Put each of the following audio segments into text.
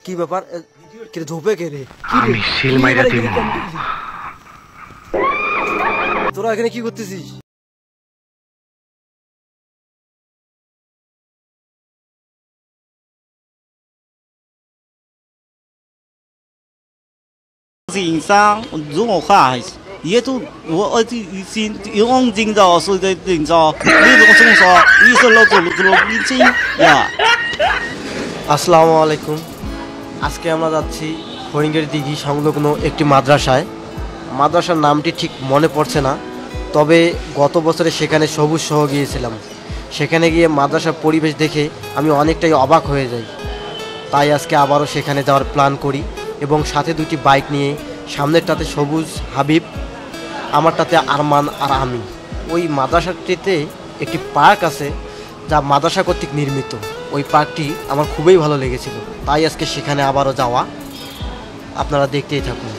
কি ব্যাপার কে ঝোপে কে রে আমি সিল মাইরা দিমু তোরা এখানে কি করতেছিস影商，如果话也都我用今朝是在今朝，你如果这么说，你说老你真呀。আসসালামু আলাইকুম আজকে আমরা যাচ্ছি ফরিঙ্গের দিঘি সংলগ্ন একটি মাদ্রাসার নামটি ঠিক মনে পড়ছে না তবে গত বছরে সেখানে সবুজ সহ গিয়েছিলাম সেখানে গিয়ে মাদ্রাসার পরিবেশ দেখে আমি অনেকটাই অবাক হয়ে যাই তাই আজকে আবারও সেখানে যাওয়ার প্ল্যান করি এবং সাথে দুটি বাইক নিয়ে সামনেরটাতে সবুজ হাবিব আমারটাতে আরমান আর আমি ওই মাদ্রাসাটিতে একটি পার্ক আছে যা মাদ্রাসা কর্তৃক নির্মিত ওই পার্কটি আমার খুবই ভালো লেগেছিল তাই আজকে সেখানে আবারও যাওয়া আপনারা দেখতেই থাকুন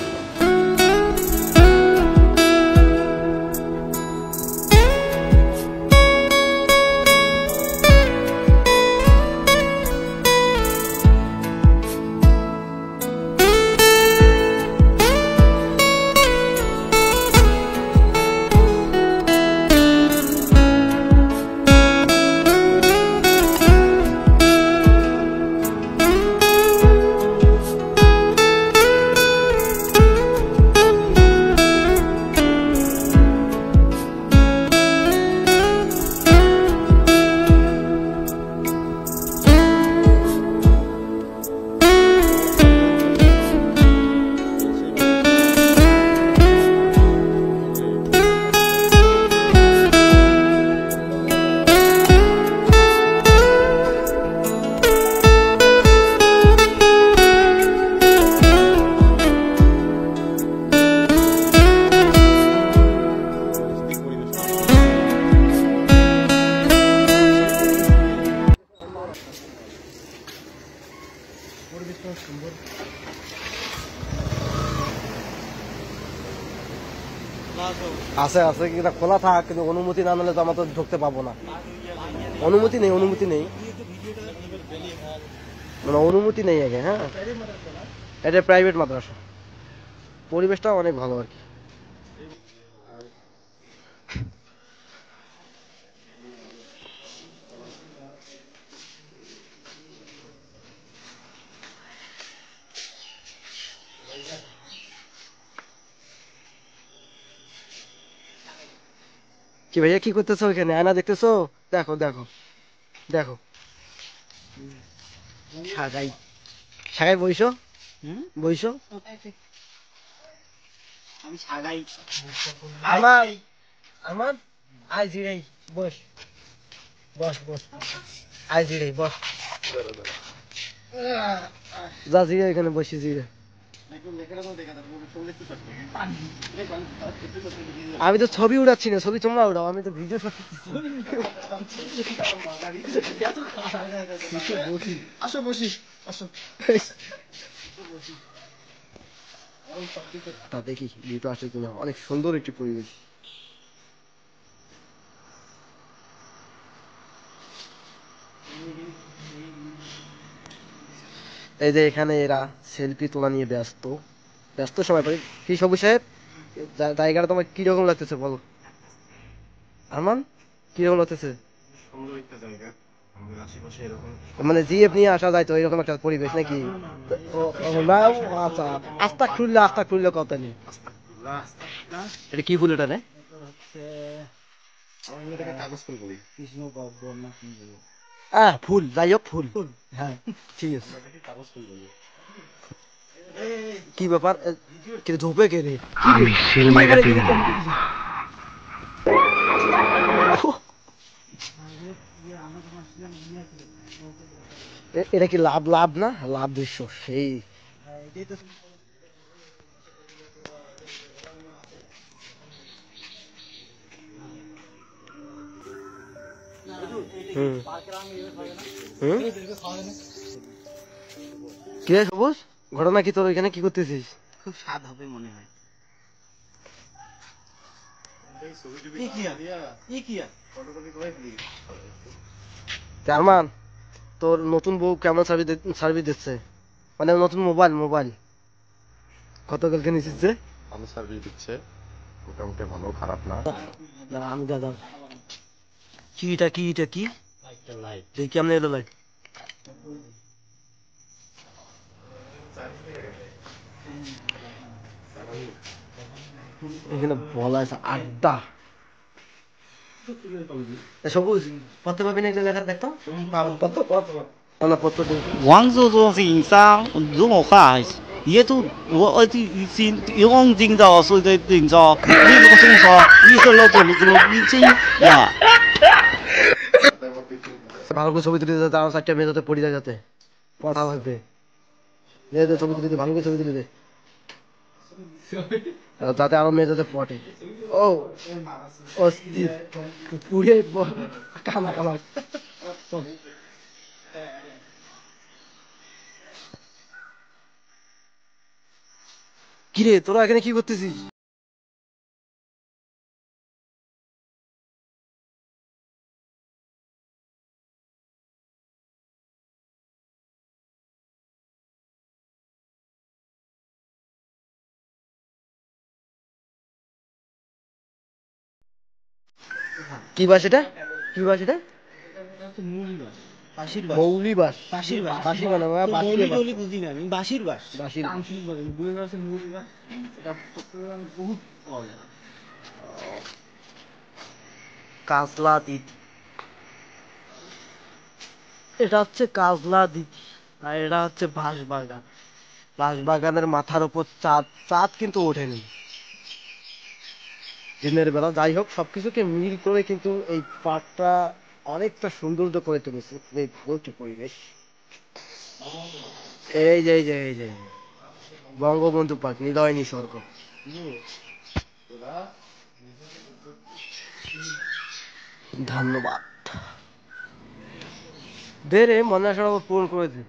আছে আছে কিনা খোলা থাক কিন্তু অনুমতি না নিলে তো আমরা তো ঢুকতে পাবো না অনুমতি নেই মানে অনুমতি নেই আগে হ্যাঁ এটা প্রাইভেট মাদ্রাসা পরিবেশটা অনেক ভালো আর কি কি ভাইয়া কি করতেছো ওইখানে আয়না দেখতেছো দেখো দেখো দেখো সাগাই সাগাই বইসো বইসো আমি সাগাই আমার আই জিরে বস বস বস আই জিরে বস যা জিরে এখানে বসি জিরে আমি তো ছবি উড়াচ্ছি না ছবি তোমরা উড়াও আমি তো ভিডিও আসো বসি আসো তা দেখি ভিডিও আসে কিনা অনেক সুন্দর একটি পরিবেশ এই যে এখানে এরা সেলফি তোলা নিয়ে ব্যস্ত সময় পাই কি সবুজ সাহেব জায়গাটা তোমার কিরকম লাগতেছে বলো আরমান কিরকম লাগতেছে মানে জিএফ নিয়ে আসা যায় তো এরকম একটা পরিবেশ নাকি আচ্ছা আস্তা খুললে কথা নেই এটা কি ফুল এটা রে ফুল যাই হোক ফুল হ্যাঁ ঠিক আছে কি ব্যাপার কে ঝোপে কে রে আমি সিল মাইরা দিমু এটা কি লাভ না লাভ দৃশ্য সেই কি রে সবুজ ঘটনা কি তোর ওইখানে কি করতেছিস খুব স্বাদ হবে মনে হয় আরমান তোর নতুন বউ কেমন সার্ভিস দিচ্ছে মানে নতুন মোবাইল কত কালকে নিছিস যে? ভালো সার্ভিস দিচ্ছে, মোটামুটি ভালো, খারাপ না। দাঁড়া, আমি দাদা কি দেখি কেমনে এলো লাইট। এখানে বলা আছে আড্ডা। সবুজ পত্র পাবি না, এগুলো লেখা দেখতো পত্র দিন।王这种欣赏，如果看也都我先用真的所以的人造，你如果送说，你说老走路你真呀。 ভালো করে ছবি তুলে দিতে, তারা চারটা মেয়ে যাতে পড়ে যায়, যাতে পড়া লাগবে। ছবি তুলে দিতে, ভালো করে ছবি তুলে দে, যাতে আরো মেয়ে যাতে পটে। ও অস্থির পুড়ে কানা কানা। কিরে তোরা এখানে কি করতেছিস? কি বাস এটা? কি বাস এটা? মৌলি বাস। বাঁশি মানে বাঁশির বাস। কাজলা দিদি, এটা হচ্ছে কাজলা দিদি, আর এটা হচ্ছে বাঁশবাগান। বাঁশবাগানের মাথার উপর চাঁদ কিন্তু ওঠেনি দিনের বেলা। যাই হোক, সবকিছুকে মিল করে কিন্তু এই পার্কটা অনেকটা সৌন্দর্য করে তুলেছে এই ভৌতিক পরিবেশ। এই যে বঙ্গবন্ধু পার্ক, হৃদয় নিসর্গ। ধন্যবাদ। দে রে, মনে আসার পূরণ করে দে।